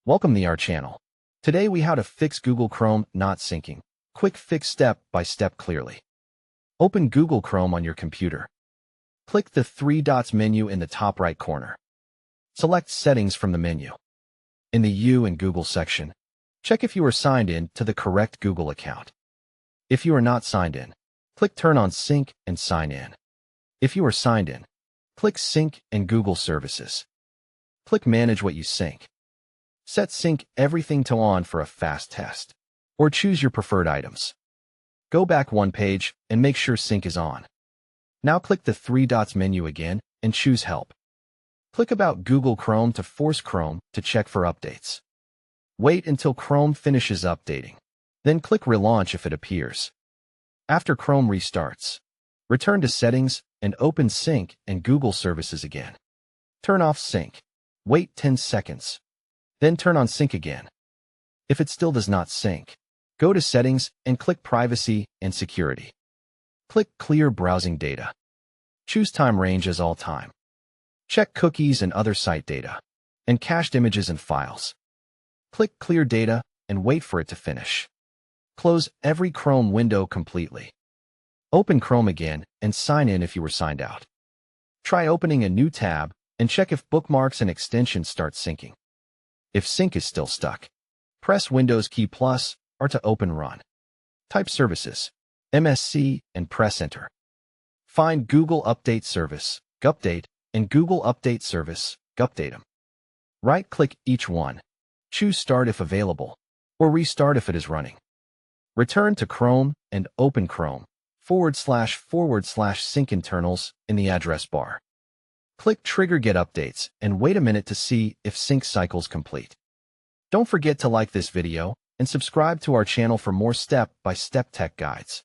Welcome to our channel. Today we how to fix Google Chrome not syncing. Quick fix step by step clearly. Open Google Chrome on your computer. Click the three dots menu in the top right corner. Select Settings from the menu. In the You and Google section, check if you are signed in to the correct Google account. If you are not signed in, click Turn on Sync and Sign in. If you are signed in, click Sync and Google Services. Click Manage what you sync. Set Sync Everything to On for a fast test, or choose your preferred items. Go back one page and make sure Sync is on. Now click the three dots menu again and choose Help. Click About Google Chrome to force Chrome to check for updates. Wait until Chrome finishes updating. Then click Relaunch if it appears. After Chrome restarts, return to Settings and open Sync and Google Services again. Turn off Sync. Wait 10 seconds. Then turn on Sync again. If it still does not sync, go to Settings and click Privacy and Security. Click Clear Browsing Data. Choose Time Range as all time. Check cookies and other site data, and cached images and files. Click Clear Data and wait for it to finish. Close every Chrome window completely. Open Chrome again and sign in if you were signed out. Try opening a new tab and check if bookmarks and extensions start syncing. If sync is still stuck, press Windows key plus or to open Run. Type Services, MSC, and press Enter. Find Google Update Service, Gupdate, and Google Update Service, Gupdate them. Right-click each one. Choose Start if available, or Restart if it is running. Return to Chrome and open Chrome // sync internals in the address bar. Click Trigger Get Updates and wait a minute to see if sync cycle's complete. Don't forget to like this video and subscribe to our channel for more step-by-step tech guides.